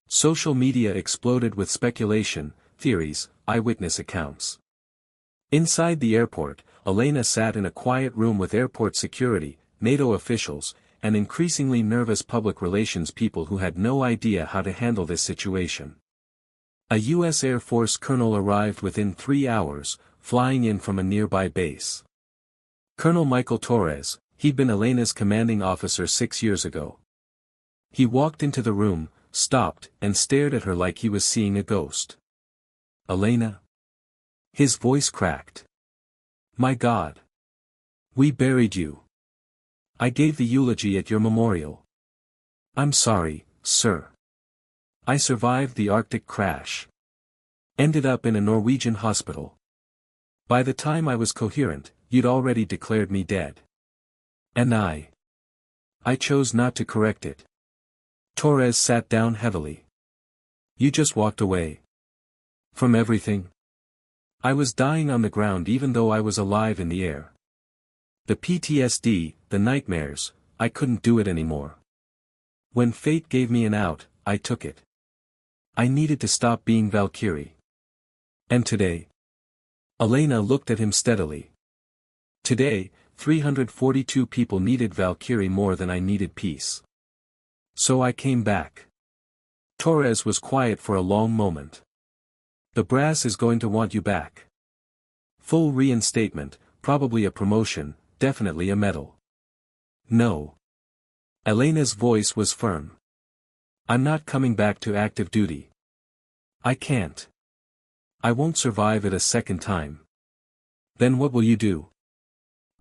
Social media exploded with speculation, theories, eyewitness accounts. Inside the airport, Elena sat in a quiet room with airport security, NATO officials, and increasingly nervous public relations people who had no idea how to handle this situation. A U.S. Air Force colonel arrived within 3 hours, flying in from a nearby base. Colonel Michael Torres, he'd been Elena's commanding officer 6 years ago. He walked into the room, stopped, and stared at her like he was seeing a ghost. "Elena?" His voice cracked. "My God. We buried you. I gave the eulogy at your memorial. I'm sorry, sir. I survived the Arctic crash. Ended up in a Norwegian hospital. By the time I was coherent, you'd already declared me dead. And I chose not to correct it. Torres sat down heavily. You just walked away. From everything? I was dying on the ground even though I was alive in the air. The PTSD, the nightmares, I couldn't do it anymore. When fate gave me an out, I took it. I needed to stop being Valkyrie. And today? Elena looked at him steadily. Today, 342 people needed Valkyrie more than I needed peace. So I came back. Torres was quiet for a long moment. The brass is going to want you back. Full reinstatement, probably a promotion, definitely a medal. No. Elena's voice was firm. I'm not coming back to active duty. I can't. I won't survive it a second time. Then what will you do?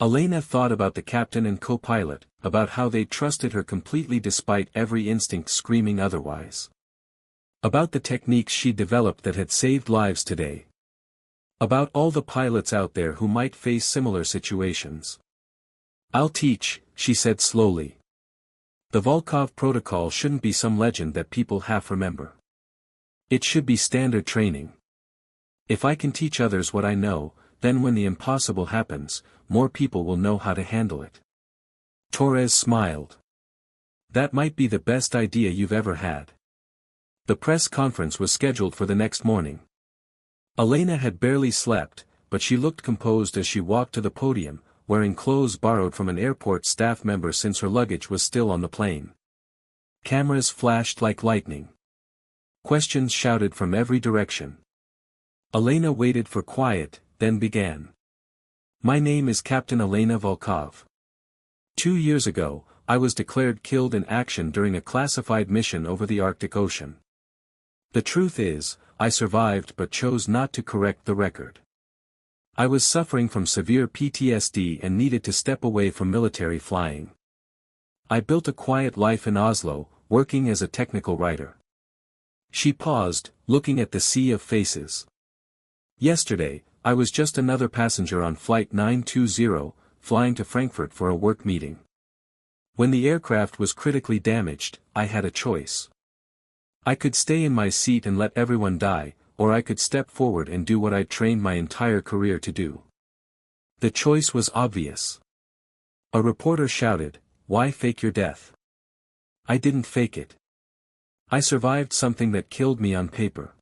Elena thought about the captain and co-pilot, about how they trusted her completely despite every instinct screaming otherwise. About the techniques she developed that had saved lives today. About all the pilots out there who might face similar situations. I'll teach, she said slowly. The Vulov Protocol shouldn't be some legend that people half remember. It should be standard training. If I can teach others what I know, then when the impossible happens, more people will know how to handle it. Torres smiled. That might be the best idea you've ever had. The press conference was scheduled for the next morning. Elena had barely slept, but she looked composed as she walked to the podium, wearing clothes borrowed from an airport staff member since her luggage was still on the plane. Cameras flashed like lightning. Questions shouted from every direction. Elena waited for quiet, then began. My name is Captain Elena Vulov. 2 years ago, I was declared killed in action during a classified mission over the Arctic Ocean. The truth is, I survived but chose not to correct the record. I was suffering from severe PTSD and needed to step away from military flying. I built a quiet life in Oslo, working as a technical writer. She paused, looking at the sea of faces. Yesterday, I was just another passenger on Flight 920, flying to Frankfurt for a work meeting. When the aircraft was critically damaged, I had a choice. I could stay in my seat and let everyone die, or I could step forward and do what I'd trained my entire career to do. The choice was obvious. A reporter shouted, "Why fake your death?" I didn't fake it. I survived something that killed me on paper.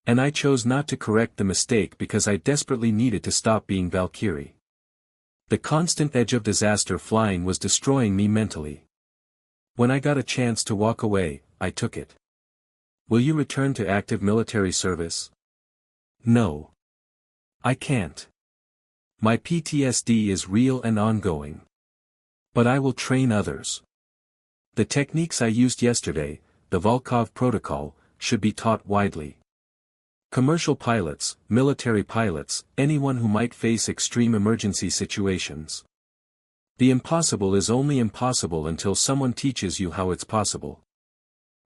And I chose not to correct the mistake because I desperately needed to stop being Valkyrie. The constant edge of disaster flying was destroying me mentally. When I got a chance to walk away, I took it. Will you return to active military service? No. I can't. My PTSD is real and ongoing. But I will train others. The techniques I used yesterday, the Vulov Protocol, should be taught widely. Commercial pilots, military pilots, anyone who might face extreme emergency situations. The impossible is only impossible until someone teaches you how it's possible.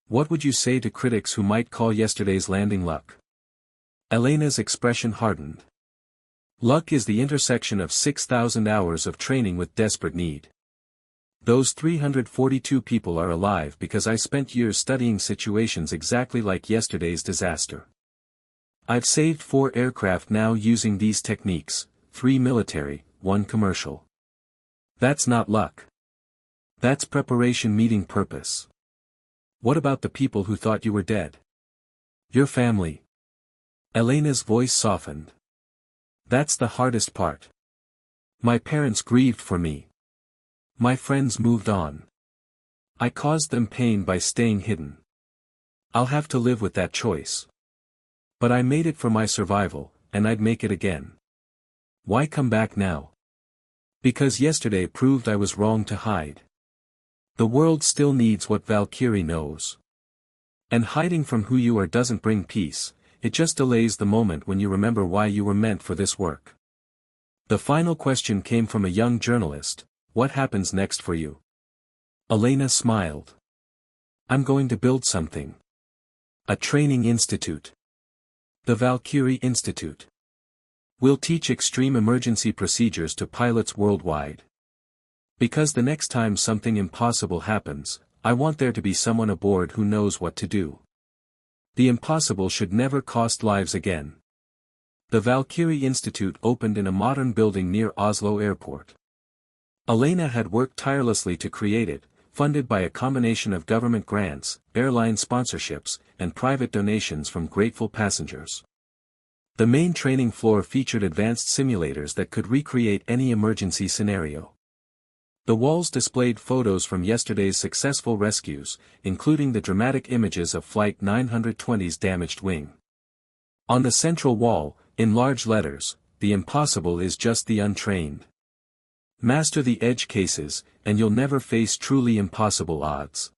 What would you say to critics who might call yesterday's landing luck? Elena's expression hardened. Luck is the intersection of 6,000 hours of training with desperate need. Those 342 people are alive because I spent years studying situations exactly like yesterday's disaster. I've saved 4 aircraft now using these techniques, 3 military, 1 commercial. That's not luck. That's preparation meeting purpose. What about the people who thought you were dead? Your family. Elena's voice softened. That's the hardest part. My parents grieved for me. My friends moved on. I caused them pain by staying hidden. I'll have to live with that choice. But I made it for my survival, and I'd make it again. Why come back now? Because yesterday proved I was wrong to hide. The world still needs what Valkyrie knows. And hiding from who you are doesn't bring peace, it just delays the moment when you remember why you were meant for this work. The final question came from a young journalist: what happens next for you? Elena smiled. I'm going to build something. A training institute. The Valkyrie Institute. We'll teach extreme emergency procedures to pilots worldwide. Because the next time something impossible happens, I want there to be someone aboard who knows what to do. The impossible should never cost lives again. The Valkyrie Institute opened in a modern building near Oslo Airport. Elena had worked tirelessly to create it, funded by a combination of government grants, airline sponsorships, and private donations from grateful passengers. The main training floor featured advanced simulators that could recreate any emergency scenario. The walls displayed photos from yesterday's successful rescues, including the dramatic images of Flight 920's damaged wing. On the central wall, in large letters, "The impossible is just the untrained. Master the edge cases, and you'll never face truly impossible odds."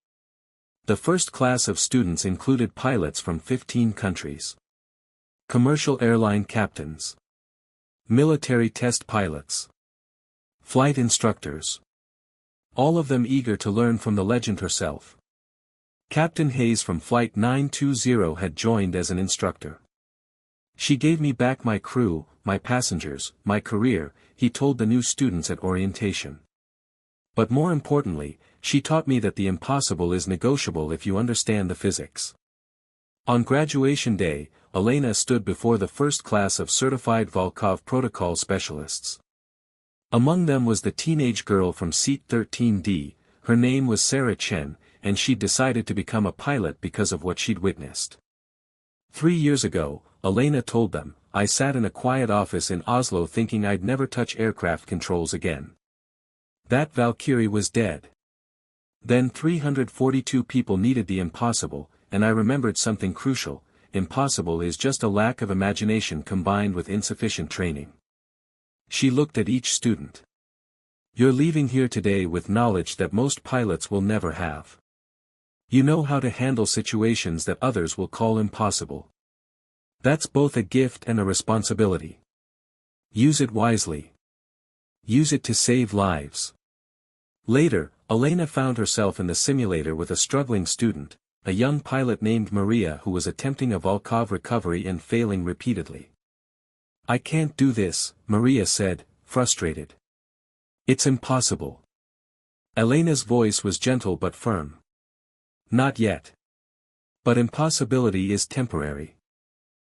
The first class of students included pilots from 15 countries. Commercial airline captains. Military test pilots. Flight instructors. All of them eager to learn from the legend herself. Captain Hayes from Flight 920 had joined as an instructor. "She gave me back my crew, my passengers, my career," he told the new students at orientation. "But more importantly, she taught me that the impossible is negotiable if you understand the physics." On graduation day, Elena stood before the first class of certified Vulov Protocol specialists. Among them was the teenage girl from Seat 13D, her name was Sarah Chen, and she'd decided to become a pilot because of what she'd witnessed. 3 years ago, Elena told them, "I sat in a quiet office in Oslo thinking I'd never touch aircraft controls again. That Valkyrie was dead. Then 342 people needed the impossible, and I remembered something crucial: impossible is just a lack of imagination combined with insufficient training." She looked at each student. "You're leaving here today with knowledge that most pilots will never have. You know how to handle situations that others will call impossible. That's both a gift and a responsibility. Use it wisely. Use it to save lives." Later, Elena found herself in the simulator with a struggling student, a young pilot named Maria who was attempting a Vulov recovery and failing repeatedly. "I can't do this," Maria said, frustrated. "It's impossible." Elena's voice was gentle but firm. "Not yet. But impossibility is temporary.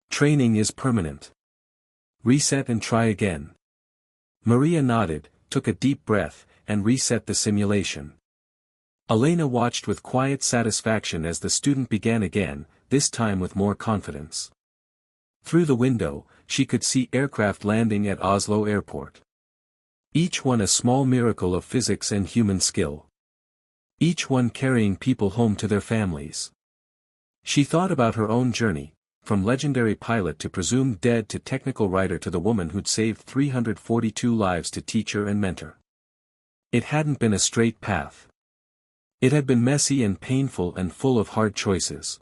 Training is permanent. Reset and try again." Maria nodded, took a deep breath, and reset the simulation. Elena watched with quiet satisfaction as the student began again, this time with more confidence. Through the window, she could see aircraft landing at Oslo Airport. Each one a small miracle of physics and human skill. Each one carrying people home to their families. She thought about her own journey, from legendary pilot to presumed dead to technical writer to the woman who'd saved 342 lives to teacher and mentor. It hadn't been a straight path. It had been messy and painful and full of hard choices.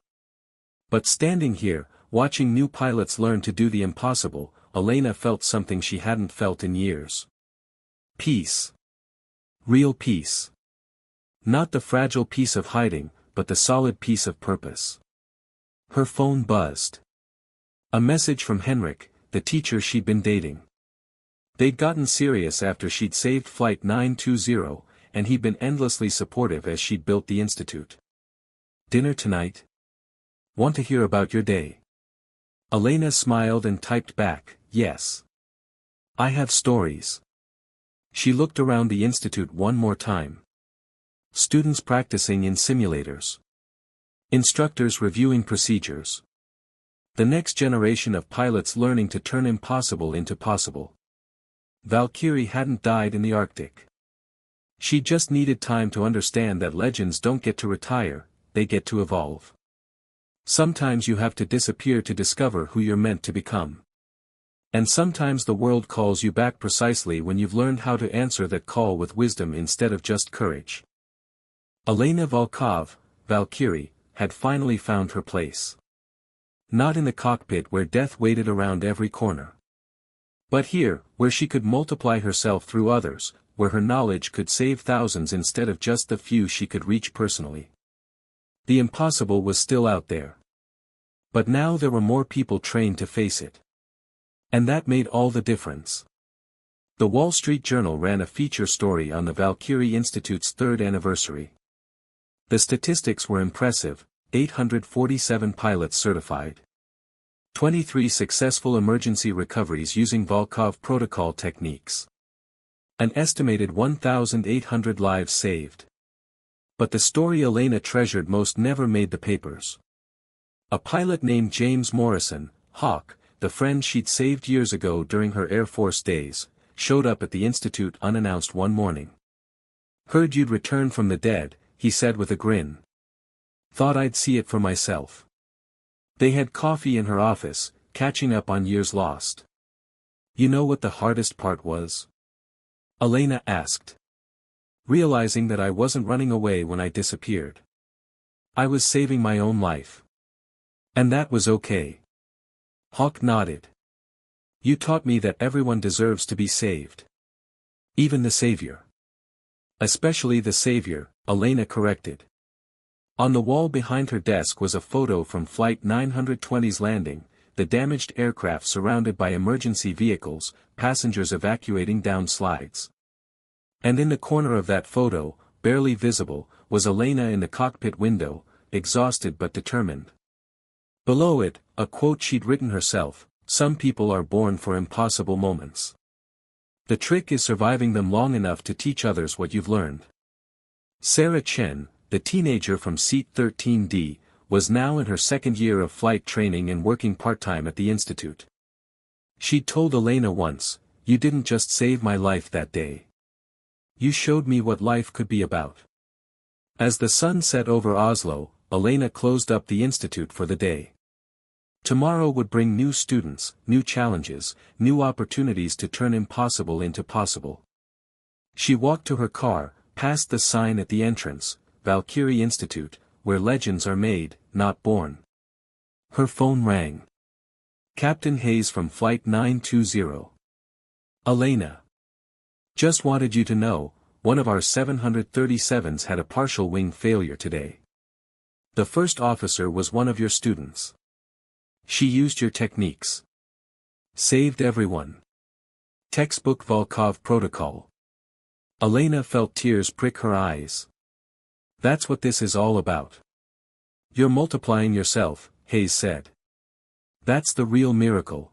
But standing here, watching new pilots learn to do the impossible, Elena felt something she hadn't felt in years. Peace. Real peace. Not the fragile peace of hiding, but the solid peace of purpose. Her phone buzzed. A message from Henrik, the teacher she'd been dating. They'd gotten serious after she'd saved Flight 920, and he'd been endlessly supportive as she'd built the institute. "Dinner tonight? Want to hear about your day?" Elena smiled and typed back, "Yes. I have stories." She looked around the institute one more time. Students practicing in simulators. Instructors reviewing procedures. The next generation of pilots learning to turn impossible into possible. Valkyrie hadn't died in the Arctic. She just needed time to understand that legends don't get to retire, they get to evolve. Sometimes you have to disappear to discover who you're meant to become. And sometimes the world calls you back precisely when you've learned how to answer that call with wisdom instead of just courage. Elena Vulov, Valkyrie, had finally found her place. Not in the cockpit where death waited around every corner. But here, where she could multiply herself through others, where her knowledge could save thousands instead of just the few she could reach personally. The impossible was still out there. But now there were more people trained to face it. And that made all the difference. The Wall Street Journal ran a feature story on the Valkyrie Institute's 3rd anniversary. The statistics were impressive: 847 pilots certified. 23 successful emergency recoveries using Vulov Protocol techniques. An estimated 1,800 lives saved. But the story Elena treasured most never made the papers. A pilot named James Morrison, Hawk, the friend she'd saved years ago during her Air Force days, showed up at the Institute unannounced one morning. "Heard you'd returned from the dead," he said with a grin. "Thought I'd see it for myself." They had coffee in her office, catching up on years lost. "You know what the hardest part was?" Elena asked. "Realizing that I wasn't running away when I disappeared. I was saving my own life. And that was okay." Hawk nodded. "You taught me that everyone deserves to be saved. Even the savior." "Especially the savior," Elena corrected. On the wall behind her desk was a photo from Flight 920's landing, the damaged aircraft surrounded by emergency vehicles, passengers evacuating down slides. And in the corner of that photo, barely visible, was Elena in the cockpit window, exhausted but determined. Below it, a quote she'd written herself: "Some people are born for impossible moments. The trick is surviving them long enough to teach others what you've learned." Sarah Chen, the teenager from Seat 13D, was now in her 2nd year of flight training and working part-time at the Institute. She'd told Elena once, "You didn't just save my life that day. You showed me what life could be about." As the sun set over Oslo, Elena closed up the Institute for the day. Tomorrow would bring new students, new challenges, new opportunities to turn impossible into possible. She walked to her car, past the sign at the entrance, Valkyrie Institute, where legends are made, not born. Her phone rang. Captain Hayes from Flight 920. "Elena. Just wanted you to know, one of our 737s had a partial wing failure today. The first officer was one of your students. She used your techniques. Saved everyone. Textbook Vulov Protocol." Elena felt tears prick her eyes. "That's what this is all about. You're multiplying yourself," Hayes said. "That's the real miracle."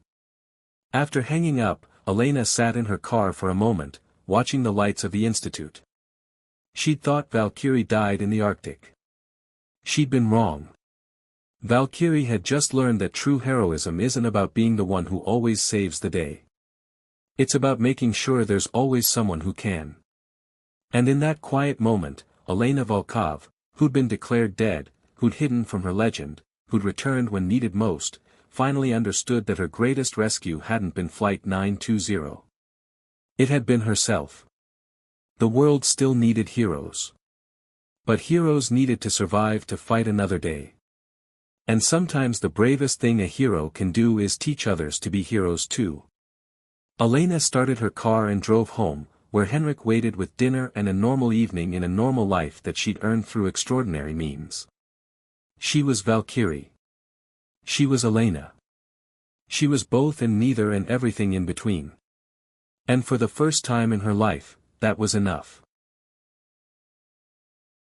After hanging up, Elena sat in her car for a moment, watching the lights of the Institute. She'd thought Valkyrie died in the Arctic. She'd been wrong. Valkyrie had just learned that true heroism isn't about being the one who always saves the day. It's about making sure there's always someone who can. And in that quiet moment, Elena Vulov, who'd been declared dead, who'd hidden from her legend, who'd returned when needed most, finally understood that her greatest rescue hadn't been Flight 920. It had been herself. The world still needed heroes. But heroes needed to survive to fight another day. And sometimes the bravest thing a hero can do is teach others to be heroes too. Elena started her car and drove home, where Henrik waited with dinner and a normal evening in a normal life that she'd earned through extraordinary means. She was Valkyrie. She was Elena. She was both and neither and everything in between. And for the first time in her life, that was enough.